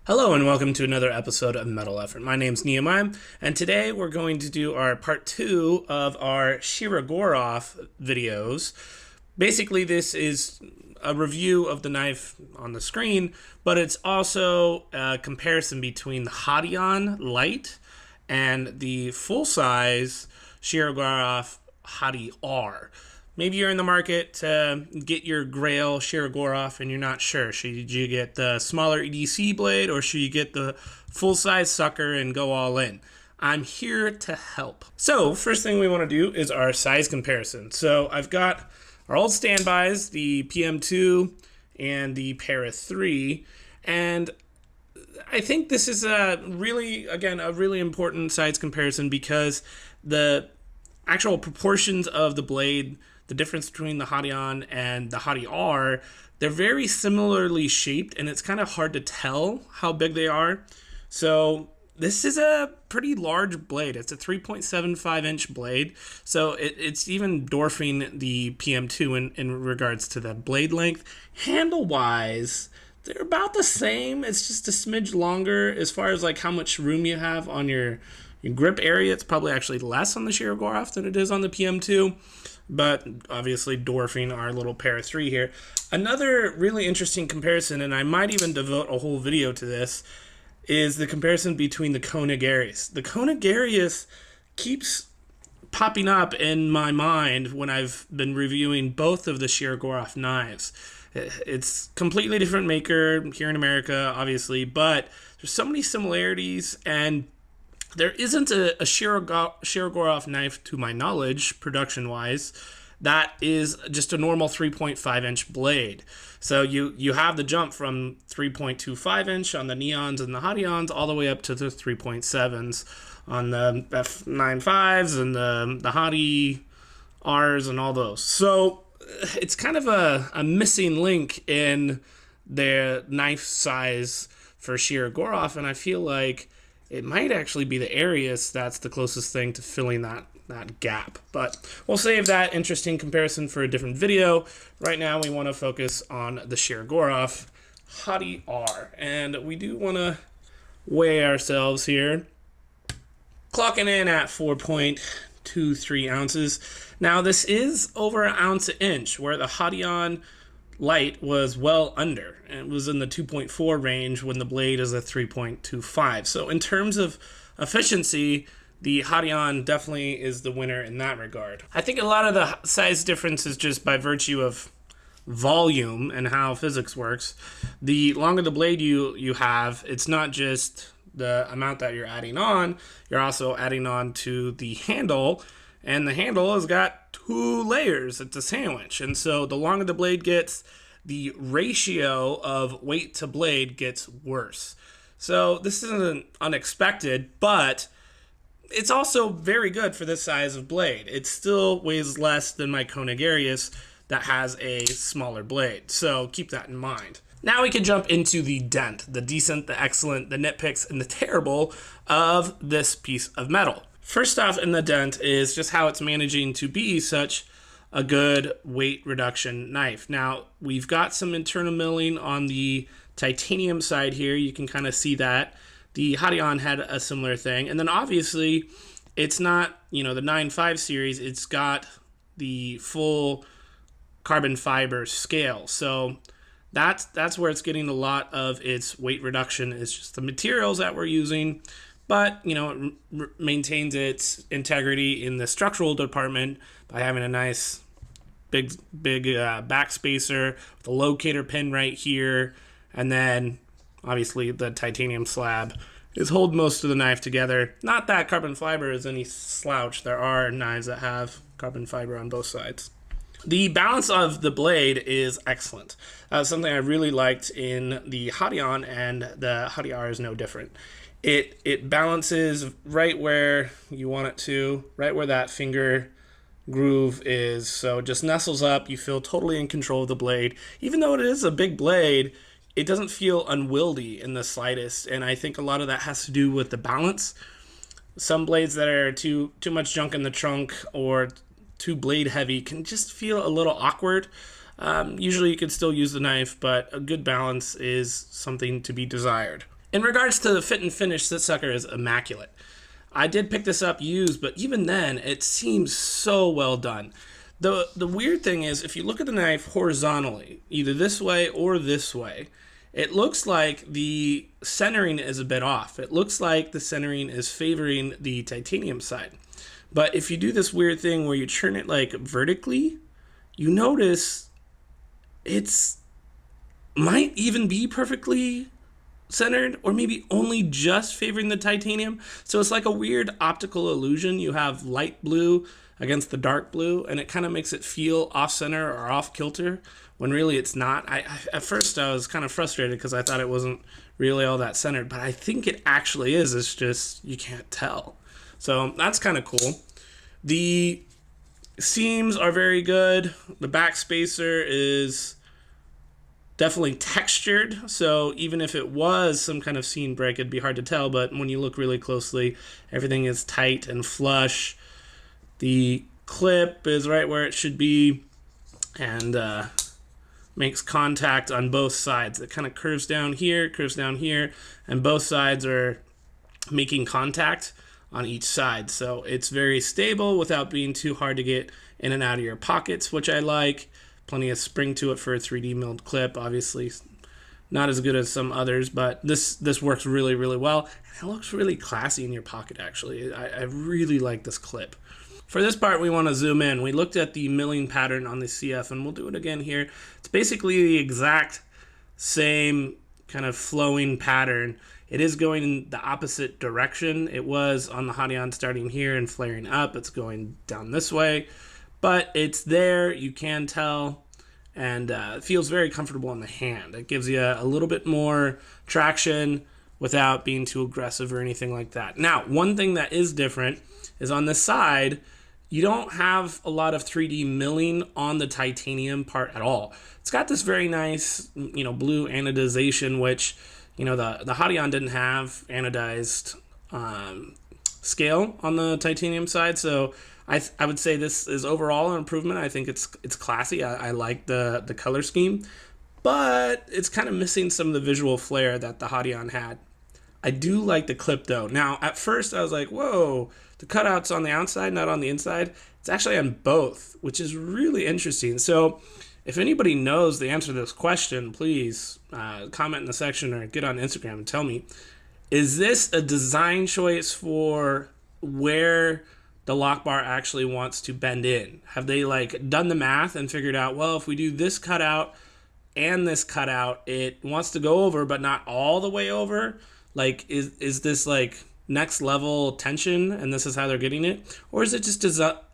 Hello and welcome to another episode of Metal Effort. My name's Nehemiah, and today we're going to do our part 2 of our Shirogorov videos. Basically, this is a review of the knife on the screen, but it's also a comparison between the Hati Light and the full-size Shirogorov Hati R. Maybe you're in the market to get your Grail Shirogorov and you're not sure. Should you get the smaller EDC blade or should you get the full-size sucker and go all in? I'm here to help. So first thing we want to do is our size comparison. So I've got our old standbys, the PM2 and the Para 3, and I think this is a really important size comparison because the actual proportions of the blade, the difference between the Hati and the Hati R, they're very similarly shaped, and it's kind of hard to tell how big they are. So this is a pretty large blade. It's a 3.75 inch blade, so it's even dwarfing the PM2 in regards to the blade length. Handle-wise, they're about the same. It's just a smidge longer as far as like how much room you have on your grip area. It's probably actually less on the Shirogorov than it is on the PM2, but obviously dwarfing our little Para 3 here. Another really interesting comparison, and I might even devote a whole video to this, is the comparison between the Conagarius. The Conagarius keeps popping up in my mind when I've been reviewing both of the Shirogorov knives. It's completely different maker here in America, obviously, but there's so many similarities, and there isn't a Shirogorov knife, to my knowledge, production-wise, that is just a normal 3.5 inch blade. So you have the jump from 3.25 inch on the Neons and the Hatians all the way up to the 3.7s on the F95s and the Hati Rs and all those. So it's kind of a missing link in their knife size for Shirogorov, and I feel like it might actually be the Arius that's the closest thing to filling that gap. But we'll save that interesting comparison for a different video. Right now we want to focus on the Shirogorov Hati R. And we do want to weigh ourselves here. Clocking in at 4.23 ounces. Now this is over an ounce an inch, where the Hati Light was well under. It was in the 2.4 range when the blade is a 3.25. So in terms of efficiency, the Hati definitely is the winner in that regard. I think a lot of the size difference is just by virtue of volume and how physics works. The longer the blade you have, it's not just the amount that you're adding on, you're also adding on to the handle, and the handle has got 2 layers. It's a sandwich. And so the longer the blade gets, the ratio of weight to blade gets worse. So this isn't unexpected, but it's also very good for this size of blade. It still weighs less than my Conagarius that has a smaller blade. So keep that in mind. Now we can jump into the dent, the decent, the excellent, the nitpicks, and the terrible of this piece of metal. First off in the dent is just how it's managing to be such a good weight reduction knife. Now, we've got some internal milling on the titanium side here. You can kind of see that. The Hati had a similar thing. And then obviously, it's not, the 9.5 series. It's got the full carbon fiber scale. So that's where it's getting a lot of its weight reduction, is just the materials that we're using. But, it maintains its integrity in the structural department by having a nice big backspacer with a locator pin right here. And then, obviously, the titanium slab is holding most of the knife together. Not that carbon fiber is any slouch. There are knives that have carbon fiber on both sides. The balance of the blade is excellent. Something I really liked in the Hati and the Hati R is no different. It balances right where you want it to, right where that finger groove is. So it just nestles up. You feel totally in control of the blade. Even though it is a big blade, it doesn't feel unwieldy in the slightest. And I think a lot of that has to do with the balance. Some blades that are too much junk in the trunk or too blade heavy can just feel a little awkward. Usually you can still use the knife, but a good balance is something to be desired. In regards to the fit and finish, this sucker is immaculate. I did pick this up used, but even then, it seems so well done. The weird thing is, if you look at the knife horizontally, either this way or this way, it looks like the centering is a bit off. It looks like the centering is favoring the titanium side. But if you do this weird thing where you turn it like vertically, you notice it's might even be perfectly centered, or maybe only just favoring the titanium. So it's like a weird optical illusion. You have light blue against the dark blue, and it kind of makes it feel off center or off kilter when really it's not. At first I was kind of frustrated because I thought it wasn't really all that centered, but I think it actually is. It's just you can't tell. So that's kind of cool. The seams are very good. The back spacer is definitely textured, so even if it was some kind of seam break, it'd be hard to tell, but when you look really closely, everything is tight and flush. The clip is right where it should be, and makes contact on both sides. It kind of curves down here, and both sides are making contact on each side, so it's very stable without being too hard to get in and out of your pockets, which I like. Plenty of spring to it for a 3D milled clip. Obviously not as good as some others, but this works really, really well. And it looks really classy in your pocket, actually. I really like this clip. For this part, we want to zoom in. We looked at the milling pattern on the CF, and we'll do it again here. It's basically the exact same kind of flowing pattern. It is going in the opposite direction. It was on the Hati starting here and flaring up. It's going down this way. But it's there, you can tell, and it feels very comfortable in the hand. It gives you a little bit more traction without being too aggressive or anything like that. Now, one thing that is different is on this side, you don't have a lot of 3D milling on the titanium part at all. It's got this very nice, blue anodization, which, the Hati didn't have anodized scale on the titanium side, so I would say this is overall an improvement. I think it's classy. I like the color scheme, but it's kind of missing some of the visual flair that the Hati had. I do like the clip though. Now, at first I was like, whoa, the cutout's on the outside, not on the inside. It's actually on both, which is really interesting. So if anybody knows the answer to this question, please comment in the section or get on Instagram and tell me. Is this a design choice for where the lock bar actually wants to bend in? Have they done the math and figured out, well, if we do this cutout and this cutout, it wants to go over, but not all the way over? Is this next level tension and this is how they're getting it? Or is it just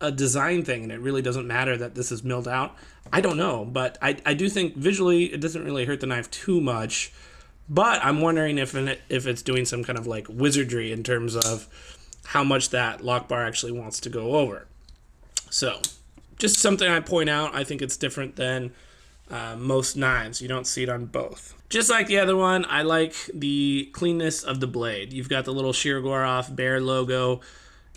a design thing and it really doesn't matter that this is milled out? I don't know, but I do think visually it doesn't really hurt the knife too much, but I'm wondering if it's doing some kind of wizardry in terms of how much that lock bar actually wants to go over. So just something I point out. I think it's different than most knives. You don't see it on both. Just like the other one, I like the cleanness of the blade. You've got the little Shirogorov Bear logo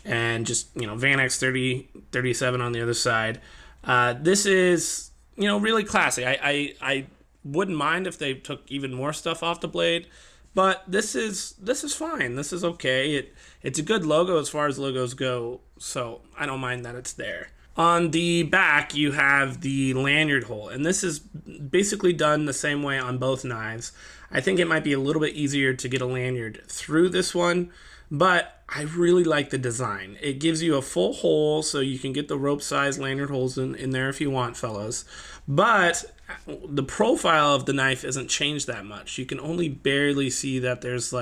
and just, Vanex 3037 on the other side. This is, really classy. I wouldn't mind if they took even more stuff off the blade, but this is fine. This is okay. It's a good logo as far as logos go, so I don't mind that it's there. On the back, you have the lanyard hole, and this is basically done the same way on both knives. I think it might be a little bit easier to get a lanyard through this one, but I really like the design. It gives you a full hole, so you can get the rope size lanyard holes in there if you want, fellas. But the profile of the knife isn't changed that much. You can only barely see that there's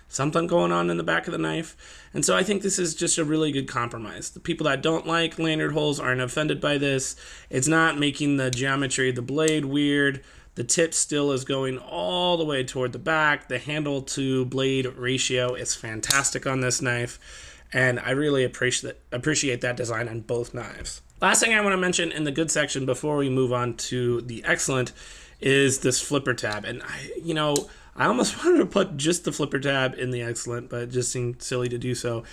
something going on in the back of the knife. And so I think this is just a really good compromise. The people that don't like lanyard holes aren't offended by this. It's not making the geometry of the blade weird. The tip still is going all the way toward the back. The handle to blade ratio is fantastic on this knife. And I really appreciate that design on both knives. Last thing I want to mention in the good section before we move on to the excellent is this flipper tab. And I almost wanted to put just the flipper tab in the excellent, but it just seemed silly to do so.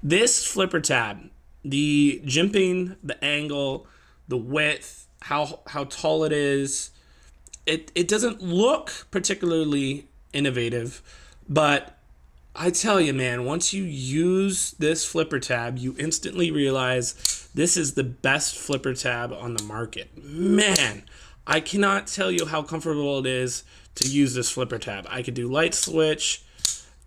This flipper tab, the jimping, the angle, the width, how tall it is, it doesn't look particularly innovative, But I tell you, man, once you use this flipper tab, you instantly realize this is the best flipper tab on the market. Man, I cannot tell you how comfortable it is to use this flipper tab. I could do light switch.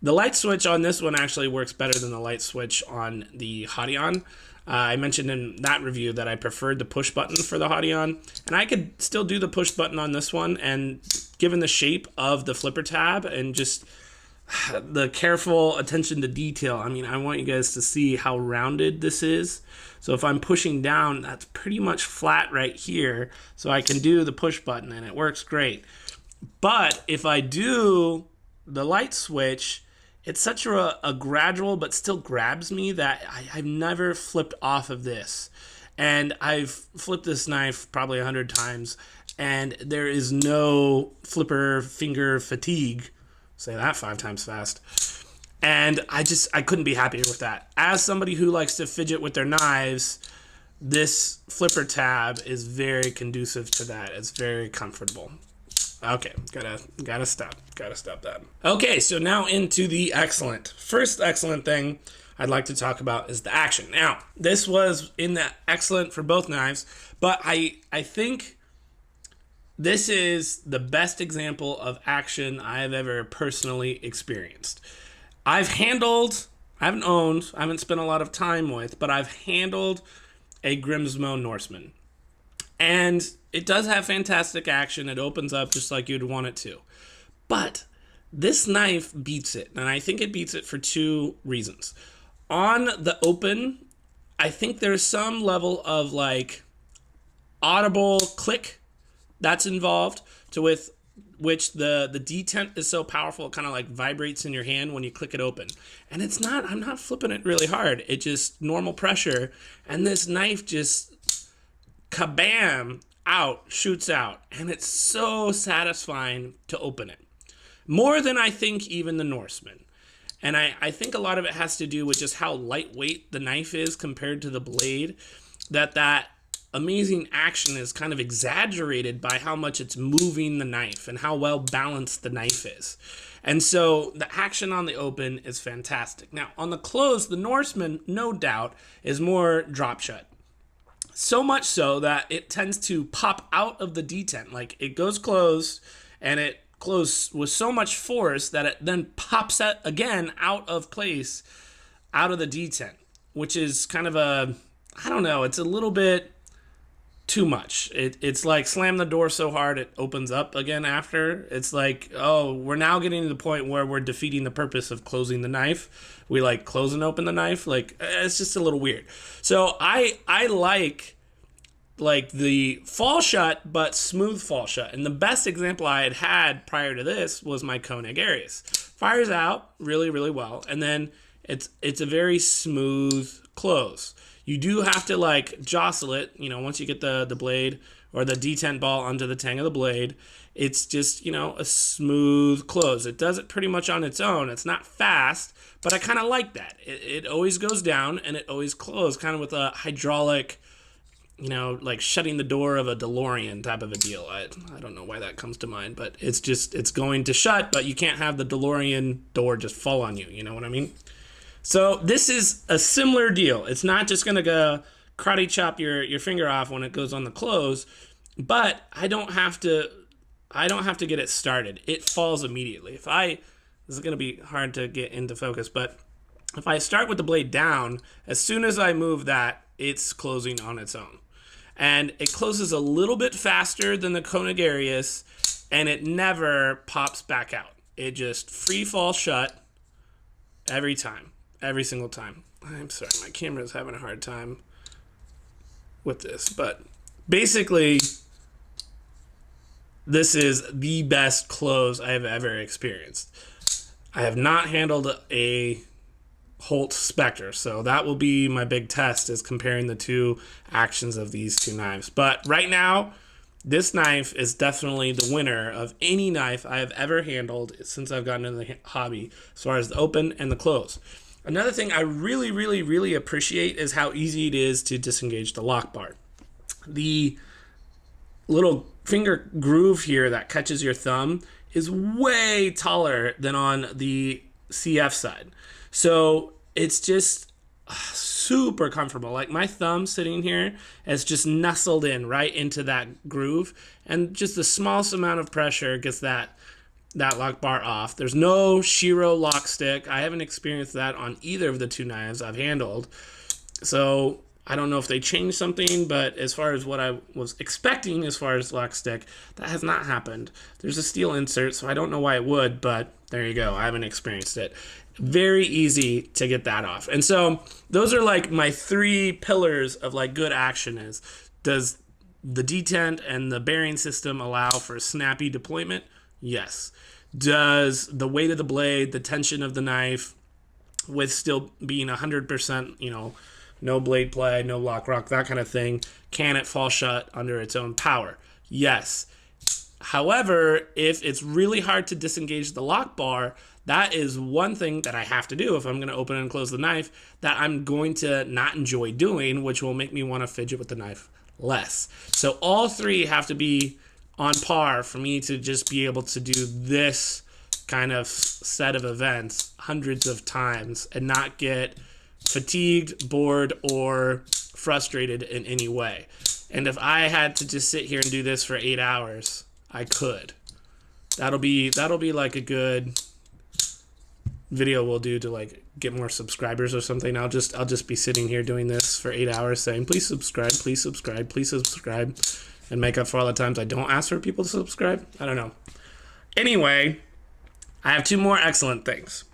The light switch on this one actually works better than the light switch on the Hation. I mentioned in that review that I preferred the push button for the Hation, and I could still do the push button on this one, and given the shape of the flipper tab and just the careful attention to detail, I mean, I want you guys to see how rounded this is. So if I'm pushing down, that's pretty much flat right here, so I can do the push button and it works great. But if I do the light switch, it's such a gradual but still grabs me that I've never flipped off of this. And I've flipped this knife probably 100 times, and there is no flipper finger fatigue. Say that 5 times fast. And I couldn't be happier with that. As somebody who likes to fidget with their knives, this flipper tab is very conducive to that. It's very comfortable. Okay, gotta stop that. Okay, so now into the excellent. First excellent thing I'd like to talk about is the action. Now, this was in the excellent for both knives, but I think this is the best example of action I have ever personally experienced. I haven't owned, I haven't spent a lot of time with, but I've handled a Grimsmo Norseman. And it does have fantastic action. It opens up just like you'd want it to. But this knife beats it. And I think it beats it for 2 reasons. On the open, I think there's some level of like audible click that's involved, to with which the detent is so powerful it kind of like vibrates in your hand when you click it open. And I'm not flipping it really hard. It just normal pressure, and this knife just kabam shoots out, and it's so satisfying to open it. More than I think even the Norseman. And I think a lot of it has to do with just how lightweight the knife is compared to the blade, that amazing action is kind of exaggerated by how much it's moving the knife and how well balanced the knife is. And so the action on the open is fantastic. Now, on the close, the Norseman, no doubt, is more drop shut. So much so that it tends to pop out of the detent. Like, it goes closed, and it closed with so much force that it then pops out again out of place, out of the detent, which is kind of I don't know, it's a little bit too much. It's like slam the door so hard it opens up again after. It's like, oh, we're now getting to the point where we're defeating the purpose of closing the knife. We like close and open the knife. Like, it's just a little weird. So I like the fall shut, but smooth fall shut. And the best example I had prior to this was my Koenig Arius. Fires out really, really well, and then it's a very smooth close. You do have to like jostle it, once you get the blade or the detent ball onto the tang of the blade. It's just, a smooth close. It does it pretty much on its own. It's not fast, but I kind of like that. It always goes down and it always closes, kind of with a hydraulic, like shutting the door of a DeLorean type of a deal. I don't know why that comes to mind, but it's going to shut, but you can't have the DeLorean door just fall on you. You know what I mean? So this is a similar deal. It's not just going to go karate chop your finger off when it goes on the close, but I don't have to get it started. It falls immediately. This is going to be hard to get into focus, but if I start with the blade down, as soon as I move that, it's closing on its own. And it closes a little bit faster than the Koenig Arius, and it never pops back out. It just free fall shut every time. Every single time. I'm sorry, my camera is having a hard time with this, but basically, this is the best close I have ever experienced. I have not handled a Holt Spectre, so that will be my big test, is comparing the 2 actions of these 2 knives. But right now, this knife is definitely the winner of any knife I have ever handled since I've gotten into the hobby, as far as the open and the close. Another thing I really, really, really appreciate is how easy it is to disengage the lock bar. The little finger groove here that catches your thumb is way taller than on the CF side. So it's just super comfortable. Like my thumb sitting here is just nestled in right into that groove, and just the smallest amount of pressure gets that lock bar off. There's no Shiro lock stick. I haven't experienced that on either of the two knives I've handled. So I don't know if they changed something, but as far as what I was expecting as far as lock stick, that has not happened. There's a steel insert, so I don't know why it would, but there you go. I haven't experienced it. Very easy to get that off. And so those are like my three pillars of like good action is, does the detent and the bearing system allow for snappy deployment? Yes. Does the weight of the blade, the tension of the knife, with still being 100%, no blade play, no lock rock, that kind of thing, can it fall shut under its own power? Yes. However, if it's really hard to disengage the lock bar, that is one thing that I have to do if I'm going to open and close the knife that I'm going to not enjoy doing, which will make me want to fidget with the knife less. So all three have to be on par for me to just be able to do this kind of set of events hundreds of times and not get fatigued, bored, or frustrated in any way. And if I had to just sit here and do this for 8 hours, I could. That'll be like a good video we'll do to like get more subscribers or something. I'll just be sitting here doing this for 8 hours saying, please subscribe, please subscribe, please subscribe, and make up for all the times I don't ask for people to subscribe. I don't know. Anyway, I have two more excellent things.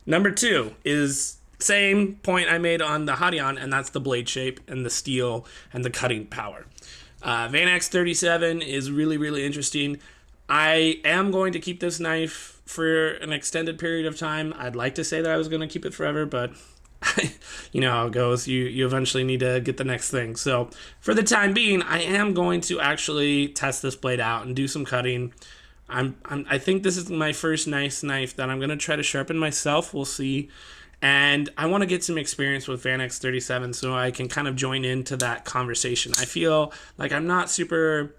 Number 2 is same point I made on the Hation, and that's the blade shape and the steel and the cutting power. Vanax 37 is really, really interesting. I am going to keep this knife for an extended period of time. I'd like to say that I was going to keep it forever, but you know how it goes. You eventually need to get the next thing. So for the time being, I am going to actually test this blade out and do some cutting. I think this is my first nice knife that I'm going to try to sharpen myself. We'll see. And I want to get some experience with Vanax 37 so I can kind of join into that conversation. I feel like I'm not super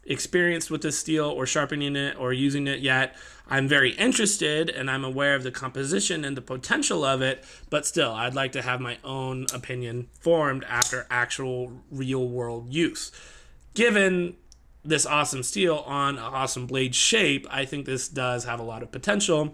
experienced with this steel or sharpening it or using it yet. I'm very interested and I'm aware of the composition and the potential of it, but still, I'd like to have my own opinion formed after actual real world use. Given this awesome steel on an awesome blade shape, I think this does have a lot of potential,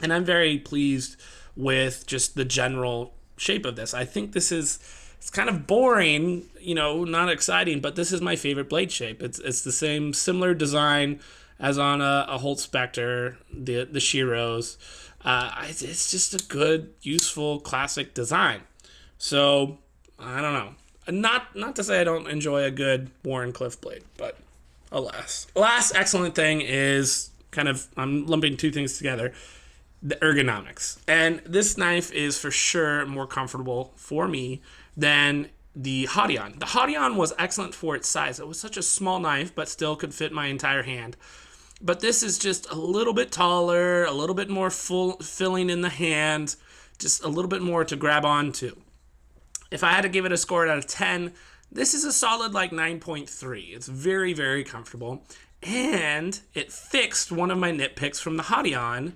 and I'm very pleased with just the general shape of this. I think this is, it's kind of boring, not exciting, but this is my favorite blade shape. It's the same similar design as on a Holt Spectre, the Shiros. It's just a good, useful, classic design. So I don't know. Not to say I don't enjoy a good Wharncliffe blade, but alas. Last excellent thing is I'm lumping two things together. The ergonomics. And this knife is for sure more comfortable for me than the Hation. The Hation was excellent for its size. It was such a small knife, but still could fit my entire hand. But this is just a little bit taller, a little bit more filling in the hand, just a little bit more to grab onto. If I had to give it a score out of 10, this is a solid 9.3. It's very, very comfortable. And it fixed one of my nitpicks from the Hation.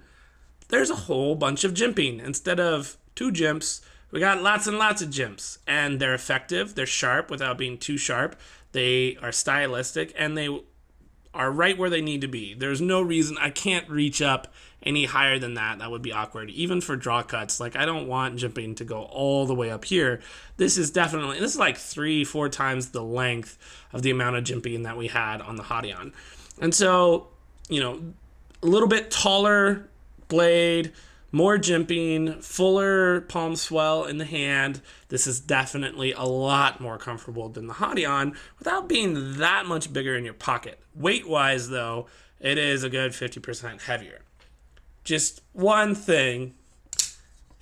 There's a whole bunch of jimping. Instead of 2 jimps, we got lots and lots of jimps. And they're effective. They're sharp without being too sharp. They are stylistic. And they are right where they need to be. There's no reason I can't reach up any higher than that. That would be awkward. Even for draw cuts. I don't want jimping to go all the way up here. This is 3-4 times the length of the amount of jimping that we had on the Hation. And so, a little bit taller blade, more jimping, fuller palm swell in the hand. This is definitely a lot more comfortable than the Hation without being that much bigger in your pocket. Weight-wise, though, it is a good 50% heavier. Just one thing,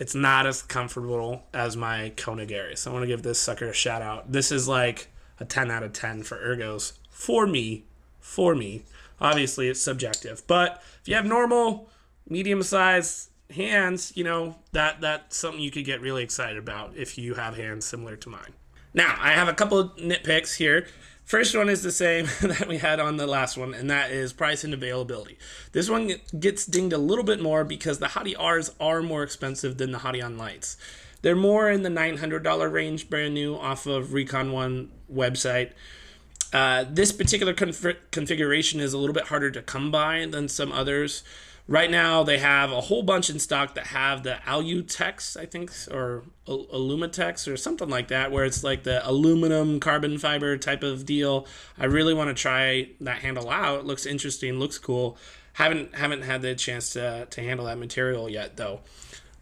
it's not as comfortable as my Konigiri. So I want to give this sucker a shout out. This is like a 10 out of 10 for ergos for me. Obviously, it's subjective. But if you have normal, medium-sized hands, that's something you could get really excited about if you have hands similar to mine. Now, I have a couple of nitpicks here. First one is the same that we had on the last one, and that is price and availability. This one gets dinged a little bit more because the Hati Rs are more expensive than the Hati On Lights. They're more in the $900 range, brand new, off of Recon One website. This particular configuration is a little bit harder to come by than some others. Right now, they have a whole bunch in stock that have the Alutex, I think, or Alumatex or something like that, where it's like the aluminum carbon fiber type of deal. I really want to try that handle out. It looks interesting, looks cool. Haven't had the chance to handle that material yet, though.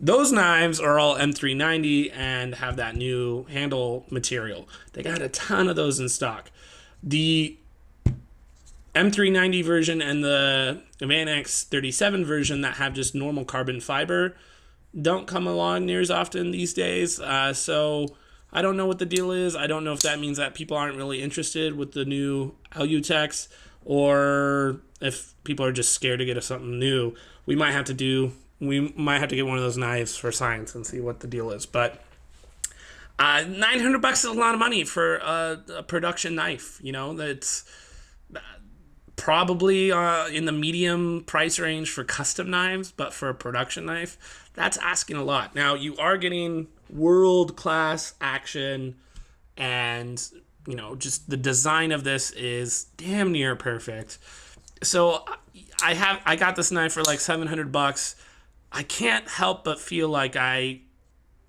Those knives are all M390 and have that new handle material. They got a ton of those in stock. The M390 version and the Vanx 37 version that have just normal carbon fiber don't come along near as often these days. So I don't know what the deal is. I don't know if that means that people aren't really interested with the new Alutex, or if people are just scared to get something new. We might have to get one of those knives for science and see what the deal is. But $900 is a lot of money for a production knife. You know, that's probably in the medium price range for custom knives, but for a production knife, that's asking a lot. Now, you are getting world-class action, and, you know, just the design of this is damn near perfect. So I got this knife for like $700. I can't help but feel like I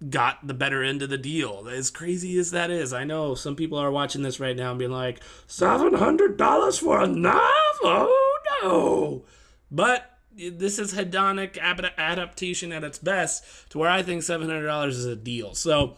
got the better end of the deal. As crazy as that is, I know some people are watching this right now and being like, $700 for a knife? Oh no! But this is hedonic adaptation at its best, to where I think $700 is a deal. So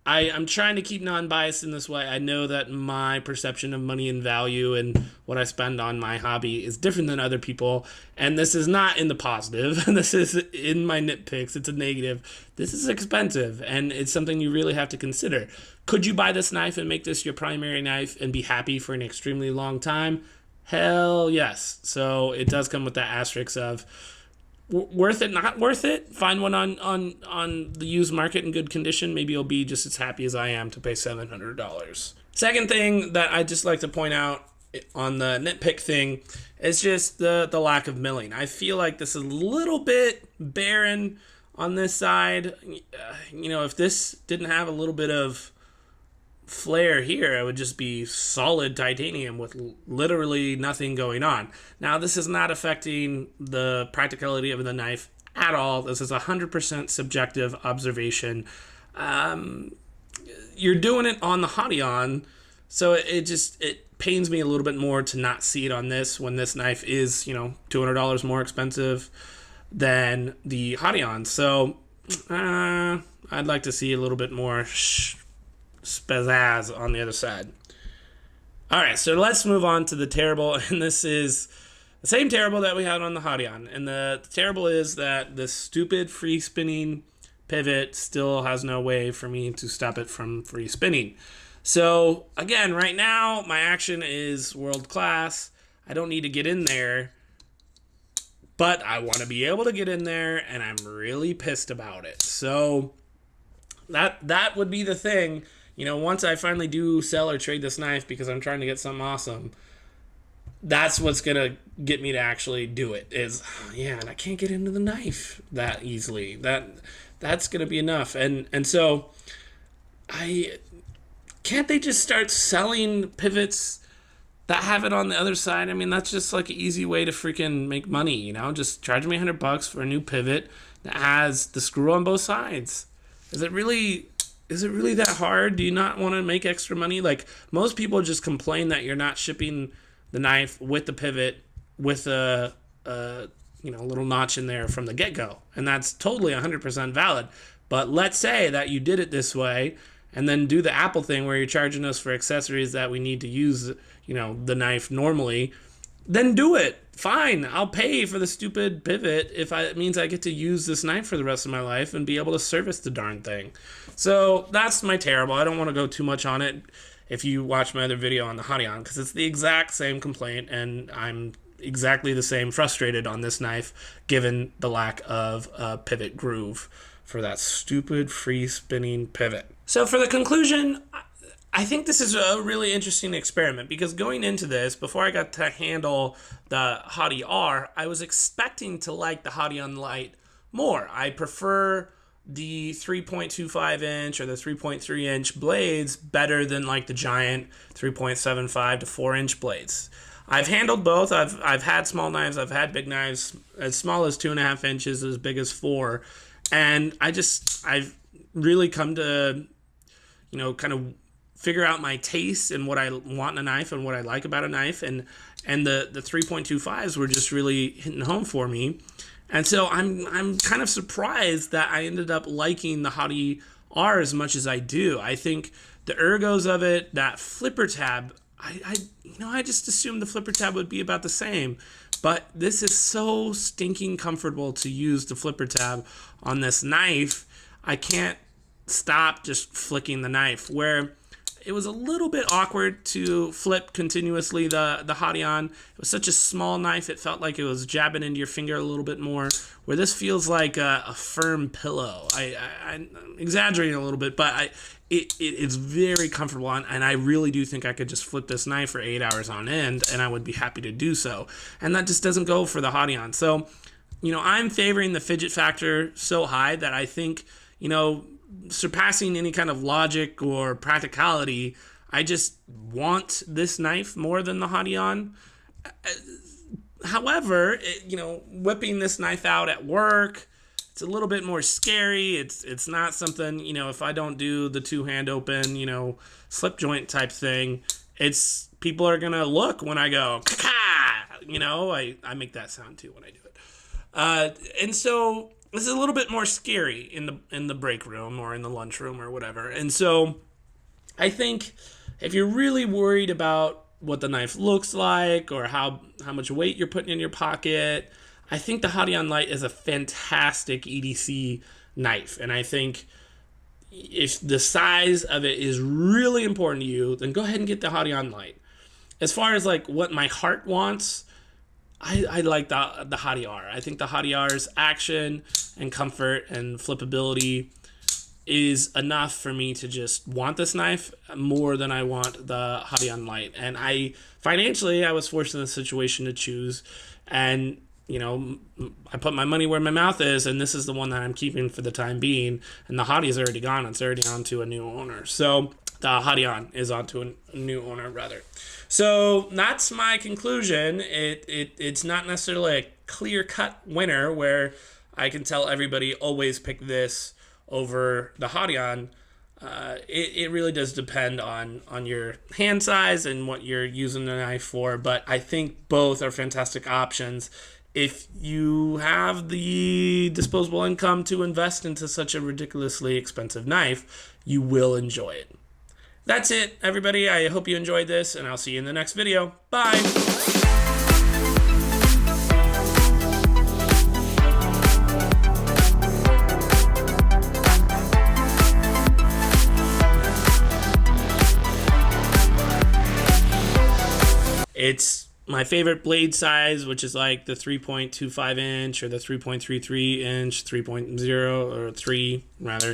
I'm trying to keep non-biased in this way. I know that my perception of money and value and what I spend on my hobby is different than other people, and this is not in the positive. This is in my nitpicks. It's a negative. This is expensive, and it's something you really have to consider. Could you buy this knife and make this your primary knife and be happy for an extremely long time? Hell yes. So it does come with that asterisk of worth it, not worth it. Find one on the used market in good condition. Maybe you'll be just as happy as I am to pay $700. Second thing that I just like to point out on the nitpick thing is just the lack of milling. I feel like this is a little bit barren on this side. You know, if this didn't have a little bit of flare here, it would just be solid titanium with literally nothing going on. Now, this is not affecting the practicality of the knife at all. This is 100% subjective observation. You're doing it on the Hati On, so it pains me a little bit more to not see it on this, when this knife is, you know, $200 more expensive than the Hati On. So I'd like to see a little bit more spazazz on the other side. All right, so let's move on to the terrible, and this is the same terrible that we had on the Hati On. And the terrible is that this stupid free spinning pivot still has no way for me to stop it from free spinning. So again, right now my action is world class. I don't need to get in there, but I want to be able to get in there, and I'm really pissed about it. So that would be the thing. You know, once I finally do sell or trade this knife because I'm trying to get something awesome, that's what's going to get me to actually do it. Is, yeah, and I can't get into the knife that easily. That's going to be enough. And so can't they just start selling pivots that have it on the other side? I mean, that's just like an easy way to freaking make money, you know? Just charge me $100 for a new pivot that has the screw on both sides. Is it really that hard? Do you not want to make extra money? Like, most people just complain that you're not shipping the knife with the pivot with a little notch in there from the get-go. And that's totally 100% valid. But let's say that you did it this way, and then do the Apple thing where you're charging us for accessories that we need to use, you know, the knife normally. Then do it. Fine, I'll pay for the stupid pivot if it means I get to use this knife for the rest of my life and be able to service the darn thing. So that's my terrible. I don't want to go too much on it if you watch my other video on the Hati On, because it's the exact same complaint, and I'm exactly the same frustrated on this knife given the lack of a pivot groove for that stupid free spinning pivot. So for the conclusion, I think this is a really interesting experiment because going into this, before I got to handle the Hati R, I was expecting to like the Hati Light more. I prefer the 3.25 inch or the 3.3 inch blades better than like the giant 3.75 to 4 inch blades. I've handled both. I've had small knives. I've had big knives as small as 2.5 inches, as big as 4, and I've really come to kind of figure out my taste and what I want in a knife and what I like about a knife, and the 3.25s were just really hitting home for me. And so I'm kind of surprised that I ended up liking the Hati R as much as I do. I think the ergos of it, that flipper tab, I just assumed the flipper tab would be about the same. But this is so stinking comfortable to use the flipper tab on this knife. I can't stop just flicking the knife, where it was a little bit awkward to flip continuously the Hati. It was such a small knife, it felt like it was jabbing into your finger a little bit more, where this feels like a firm pillow. I'm exaggerating a little bit, but it's very comfortable, and I really do think I could just flip this knife for 8 hours on end, and I would be happy to do so. And that just doesn't go for the Hati. So, I'm favoring the fidget factor so high that I think, surpassing any kind of logic or practicality, I just want this knife more than the Hati. However, whipping this knife out at work, it's a little bit more scary. It's not something, if I don't do the two-hand open, slip joint type thing, people are gonna look when I go ka-ka! I make that sound too when I do it. And so this is a little bit more scary in the break room or in the lunchroom or whatever. And so I think if you're really worried about what the knife looks like or how much weight you're putting in your pocket, I think the Hati Light is a fantastic EDC knife. And I think if the size of it is really important to you, then go ahead and get the Hati Light. As far as like what my heart wants, I like the Hati R. I think the Hati R's action and comfort and flippability is enough for me to just want this knife more than I want the Hati Light. And financially, I was forced in the situation to choose, and I put my money where my mouth is, and this is the one that I'm keeping for the time being. And the Hati is already gone. It's already on to a new owner. So the Hati is on to a new owner, rather. So that's my conclusion. It's not necessarily a clear-cut winner where I can tell everybody always pick this over the Hati. It really does depend on your hand size and what you're using the knife for, but I think both are fantastic options. If you have the disposable income to invest into such a ridiculously expensive knife, you will enjoy it. That's it, everybody. I hope you enjoyed this, and I'll see you in the next video. Bye! It's my favorite blade size, which is like the 3.25 inch or the 3.33 inch, 3.0 or 3 rather.